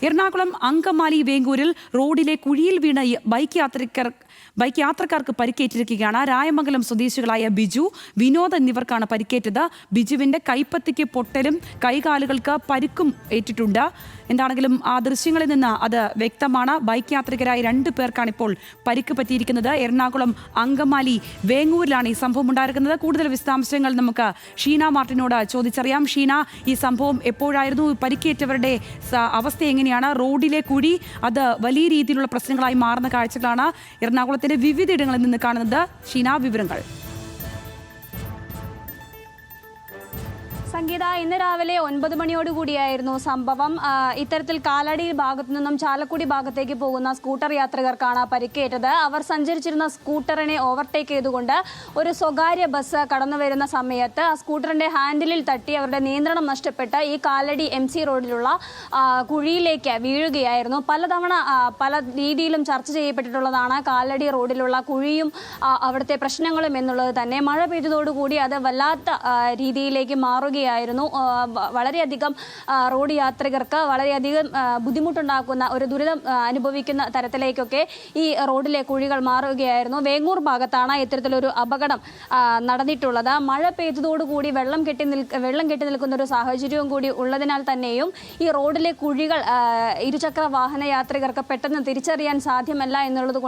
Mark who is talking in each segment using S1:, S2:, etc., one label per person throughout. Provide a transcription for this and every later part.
S1: എറണാകുളം അങ്കമാലി വേങ്ങൂരിൽ റോഡിലെ കുഴിയിൽ വീണ ബൈക്ക് യാത്രക്കാർക്ക് പരിക്കേറ്റിരിക്കുകയാണ്. രായമംഗലം സ്വദേശികളായ ബിജു, വിനോദ് എന്നിവർക്കാണ് പരിക്കേറ്റത്. ബിജുവിന്റെ കൈപ്പത്തിക്ക് പൊട്ടലും കൈകാലുകൾക്ക് പരിക്കും ഏറ്റിട്ടുണ്ട്. എന്താണെങ്കിലും ആ ദൃശ്യങ്ങളിൽ നിന്ന് അത് വ്യക്തമാണ്. ബൈക്ക് യാത്രികരായ 2 പേർക്കാണ് ഇപ്പോൾ പരിക്ക് പറ്റിയിരിക്കുന്നത്. എറണാകുളം അങ്കമാലി വേങ്ങൂരിലാണ് ഈ സംഭവം ഉണ്ടായിരിക്കുന്നത്. കൂടുതൽ വിശദാംശങ്ങൾ നമുക്ക് ഷീന മാർട്ടിനോട് ചോദിച്ചറിയാം. ഷീന, ഈ സംഭവം എപ്പോഴായിരുന്നു? പരിക്കേറ്റവരുടെ അവസ്ഥ എങ്ങനെയാണ്? റോഡിലെ കുഴി അത് വലിയ രീതിയിലുള്ള പ്രശ്നങ്ങളായി മാറുന്ന കാഴ്ചകളാണ് എറണാകുളത്തിന്റെ വിവിധയിടങ്ങളിൽ നിന്ന് കാണുന്നത്. ഷീന, വിവരങ്ങൾ.
S2: സംഗീത, ഇന്ന് രാവിലെ 9 മണിയോടുകൂടിയായിരുന്നു സംഭവം. ഇത്തരത്തിൽ കാലടി ഭാഗത്തു നിന്നും ചാലക്കുടി ഭാഗത്തേക്ക് പോകുന്ന സ്കൂട്ടർ യാത്രികർക്കാണ് പരിക്കേറ്റത്. അവർ സഞ്ചരിച്ചിരുന്ന സ്കൂട്ടറിനെ ഓവർടേക്ക് ചെയ്തുകൊണ്ട് ഒരു സ്വകാര്യ ബസ് കടന്നു വരുന്ന സമയത്ത് ആ സ്കൂട്ടറിന്റെ ഹാൻഡിലിൽ തട്ടി അവരുടെ നിയന്ത്രണം നഷ്ടപ്പെട്ട് ഈ കാലടി MC റോഡിലുള്ള കുഴിയിലേക്ക് വീഴുകയായിരുന്നു. പലതവണ പല രീതിയിലും ചർച്ച ചെയ്യപ്പെട്ടിട്ടുള്ളതാണ് കാലടി റോഡിലുള്ള കുഴിയും അവിടുത്തെ പ്രശ്നങ്ങളും എന്നുള്ളത് തന്നെ. മഴ പെയ്തതോടുകൂടി അത് വല്ലാത്ത രീതിയിലേക്ക് മാറുകയായിരുന്നു. വളരെയധികം റോഡ് യാത്രികർക്ക് വളരെയധികം ബുദ്ധിമുട്ടുണ്ടാക്കുന്ന ഒരു ദുരിതം അനുഭവിക്കുന്ന തരത്തിലേക്കൊക്കെ ഈ റോഡിലെ കുഴികൾ മാറുകയായിരുന്നു. വേങ്ങൂർ ഭാഗത്താണ് ഇത്തരത്തിലൊരു അപകടം നടന്നിട്ടുള്ളത്. മഴ പെയ്തതോടുകൂടി വെള്ളം കെട്ടി നിൽക്കുന്ന ഒരു സാഹചര്യവും കൂടി ഉള്ളതിനാൽ തന്നെയും ഈ റോഡിലെ കുഴികൾ ഇരുചക്ര വാഹന യാത്രികർക്ക് പെട്ടെന്ന് തിരിച്ചറിയാൻ സാധ്യമല്ല എന്നുള്ളത്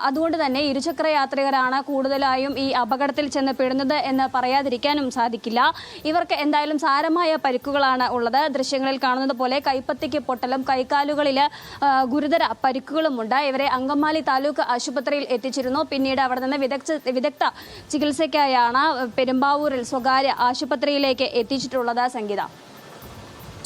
S2: അതുകൊണ്ട് തന്നെ ഇരുചക്ര യാത്രികരാണ് കൂടുതലായും ഈ അപകടത്തിൽ ചെന്ന് പെടുന്നത് എന്ന് പറയാതിരിക്കാനും സാധിക്കില്ല. ഇവർക്ക് എന്തായാലും സാരമായ പരിക്കുകളാണ് ഉള്ളത്. ദൃശ്യങ്ങളിൽ കാണുന്നത് പോലെ കൈപ്പത്തിക്ക് പൊട്ടലും കൈകാലുകളിൽ ഗുരുതര പരിക്കുകളുമുണ്ട്. ഇവരെ അങ്കമാലി താലൂക്ക് ആശുപത്രിയിൽ എത്തിച്ചിരുന്നു. പിന്നീട് അവിടെ നിന്ന് വിദഗ്ധ ചികിത്സയ്ക്കായാണ് പെരുമ്പാവൂരിൽ സ്വകാര്യ ആശുപത്രിയിലേക്ക് എത്തിച്ചിട്ടുള്ളത്. സംഗീത.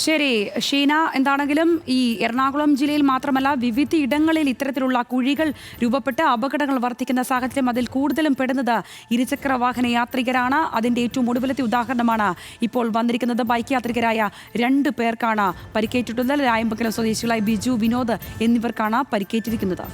S1: ശരി ഷീന, എന്താണെങ്കിലും ഈ എറണാകുളം ജില്ലയിൽ മാത്രമല്ല വിവിധ ഇടങ്ങളിൽ ഇത്തരത്തിലുള്ള കുഴികൾ രൂപപ്പെട്ട് അപകടങ്ങൾ വർദ്ധിക്കുന്ന സാഹചര്യം. അതിൽ കൂടുതലും പെടുന്നത് ഇരുചക്ര വാഹന യാത്രികരാണ്. അതിന്റെ ഏറ്റവും ഒടുവിലത്തെ ഉദാഹരണമാണ് ഇപ്പോൾ വന്നിരിക്കുന്നത്. ബൈക്ക് യാത്രികരായ 2 പേർക്കാണ് പരിക്കേറ്റിട്ടുള്ളത്. രായമംഗലം സ്വദേശികളായ ബിജു, വിനോദ് എന്നിവർക്കാണ് പരിക്കേറ്റിരിക്കുന്നത്.